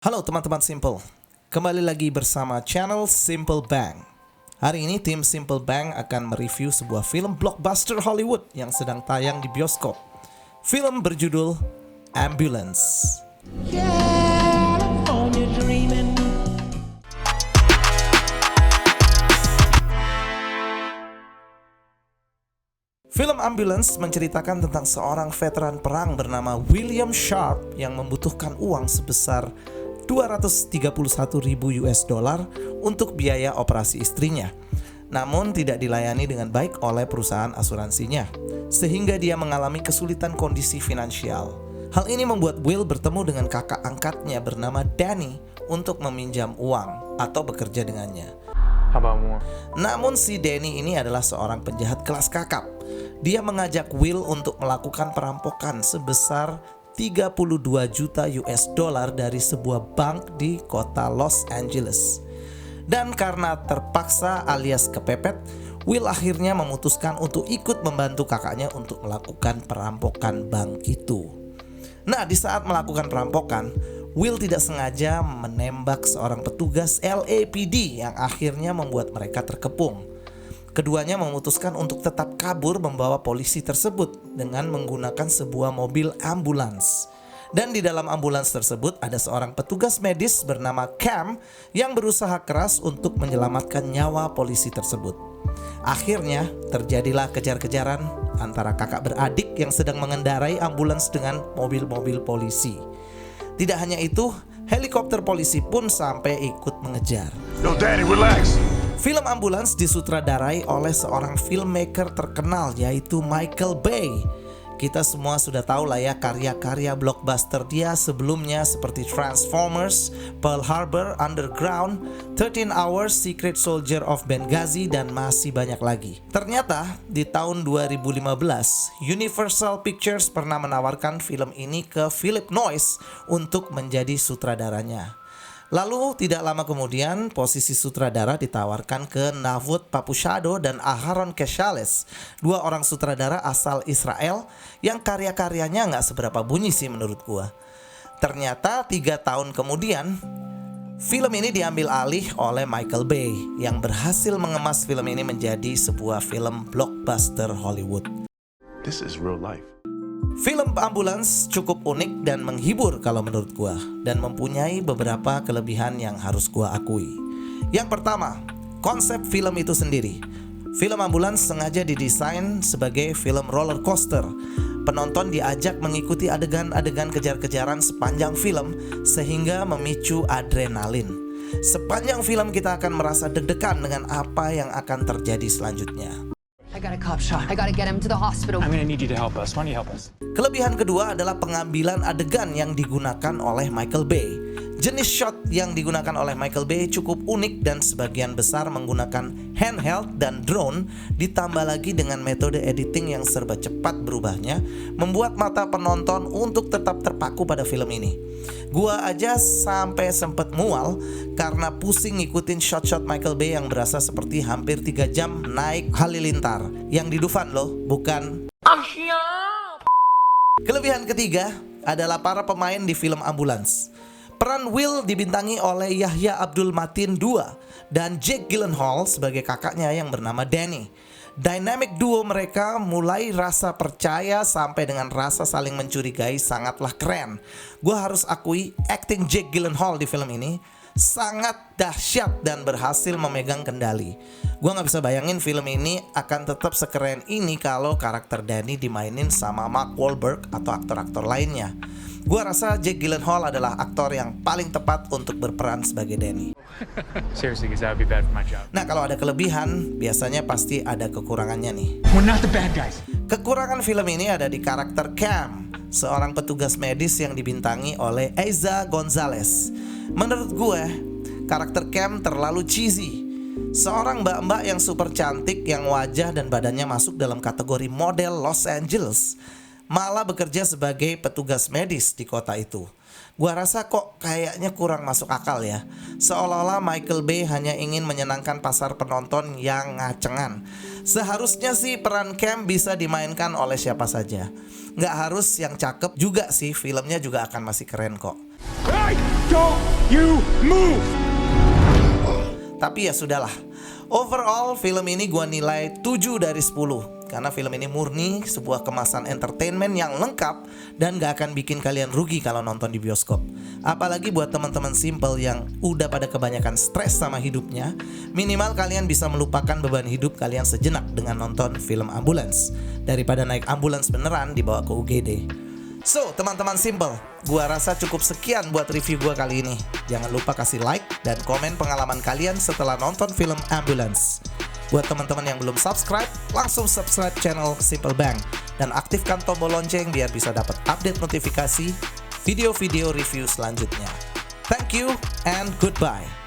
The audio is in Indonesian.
Halo teman-teman Simple, kembali lagi bersama channel Simple Bang. Hari ini tim Simple Bang akan mereview sebuah film blockbuster Hollywood yang sedang tayang di bioskop. Film berjudul Ambulance. Film Ambulance menceritakan tentang seorang veteran perang bernama William Sharp yang membutuhkan uang sebesar 231.000 US dollar untuk biaya operasi istrinya. Namun tidak dilayani dengan baik oleh perusahaan asuransinya, sehingga dia mengalami kesulitan kondisi finansial. Hal ini membuat Will bertemu dengan kakak angkatnya bernama Danny untuk meminjam uang atau bekerja dengannya. Namun si Danny ini adalah seorang penjahat kelas kakap. Dia mengajak Will untuk melakukan perampokan sebesar 32 juta US dollar dari sebuah bank di kota Los Angeles. Dan karena terpaksa alias kepepet, Will akhirnya memutuskan untuk ikut membantu kakaknya untuk melakukan perampokan bank itu. Nah, di saat melakukan perampokan, Will tidak sengaja menembak seorang petugas LAPD yang akhirnya membuat mereka terkepung. Keduanya memutuskan untuk tetap kabur membawa polisi tersebut dengan menggunakan sebuah mobil ambulans. Dan di dalam ambulans tersebut ada seorang petugas medis bernama Cam yang berusaha keras untuk menyelamatkan nyawa polisi tersebut. Akhirnya terjadilah kejar-kejaran antara kakak beradik yang sedang mengendarai ambulans dengan mobil-mobil polisi. Tidak hanya itu, helikopter polisi pun sampai ikut mengejar. Yo, Danny, relax. Film Ambulance disutradarai oleh seorang filmmaker terkenal yaitu Michael Bay. Kita semua sudah tahu lah ya karya-karya blockbuster dia sebelumnya seperti Transformers, Pearl Harbor, Underground, 13 Hours, Secret Soldier of Benghazi, dan masih banyak lagi. Ternyata di tahun 2015, Universal Pictures pernah menawarkan film ini ke Philip Noyce untuk menjadi sutradaranya. Lalu tidak lama kemudian posisi sutradara ditawarkan ke Navut Papushado dan Aharon Keshales, dua orang sutradara asal Israel yang karya-karyanya nggak seberapa bunyi sih menurut gua. Ternyata 3 tahun kemudian film ini diambil alih oleh Michael Bay yang berhasil mengemas film ini menjadi sebuah film blockbuster Hollywood. This is real life. Film Ambulance cukup unik dan menghibur kalau menurut gua, dan mempunyai beberapa kelebihan yang harus gua akui. Yang pertama, konsep film itu sendiri. Film Ambulance sengaja didesain sebagai film roller coaster. Penonton diajak mengikuti adegan-adegan kejar-kejaran sepanjang film sehingga memicu adrenalin. Sepanjang film kita akan merasa deg-degan dengan apa yang akan terjadi selanjutnya. I got a cop shot. I gotta get him to the hospital. I'm gonna need you to help us. Why don't you help us? Kelebihan kedua adalah pengambilan adegan yang digunakan oleh Michael Bay. Jenis shot yang digunakan oleh Michael Bay cukup unik dan sebagian besar menggunakan handheld dan drone, ditambah lagi dengan metode editing yang serba cepat berubahnya, membuat mata penonton untuk tetap terpaku pada film ini. Gua aja sampai sempet mual karena pusing ngikutin shot-shot Michael Bay yang berasa seperti hampir 3 jam naik halilintar. Yang di Dufan loh, bukan. Kelebihan ketiga adalah para pemain di film Ambulance. Peran Will dibintangi oleh Yahya Abdul Mateen II dan Jake Gyllenhaal sebagai kakaknya yang bernama Danny. Dynamic duo mereka mulai rasa percaya sampai dengan rasa saling mencurigai sangatlah keren. Gua harus akui acting Jake Gyllenhaal di film ini sangat dahsyat dan berhasil memegang kendali. Gua gak bisa bayangin film ini akan tetap sekeren ini kalau karakter Danny dimainin sama Mark Wahlberg atau aktor-aktor lainnya. Gua rasa Jake Gyllenhaal adalah aktor yang paling tepat untuk berperan sebagai Danny. Seriously, because that would be bad for my job. Nah, kalau ada kelebihan, biasanya pasti ada kekurangannya nih. We're not the bad guys. Kekurangan film ini ada di karakter Cam, seorang petugas medis yang dibintangi oleh Eiza Gonzalez. Menurut gue, karakter Cam terlalu cheesy. Seorang mbak-mbak yang super cantik yang wajah dan badannya masuk dalam kategori model Los Angeles malah bekerja sebagai petugas medis di kota itu. Gua rasa kok kayaknya kurang masuk akal ya. Seolah-olah Michael Bay hanya ingin menyenangkan pasar penonton yang ngacengan. Seharusnya sih peran Cam bisa dimainkan oleh siapa saja. Nggak harus yang cakep juga sih, filmnya juga akan masih keren kok. Hey! Don't you move! Tapi ya sudahlah. Overall film ini gua nilai 7 dari 10 karena film ini murni sebuah kemasan entertainment yang lengkap dan gak akan bikin kalian rugi kalau nonton di bioskop. Apalagi buat teman-teman simple yang udah pada kebanyakan stres sama hidupnya, minimal kalian bisa melupakan beban hidup kalian sejenak dengan nonton film Ambulance daripada naik ambulans beneran dibawa ke UGD. So, teman-teman simple, gua rasa cukup sekian buat review gua kali ini. Jangan lupa kasih like dan komen pengalaman kalian setelah nonton film Ambulance. Buat teman-teman yang belum subscribe, langsung subscribe channel Simple Bank dan aktifkan tombol lonceng biar bisa dapat update notifikasi video-video review selanjutnya. Thank you and goodbye.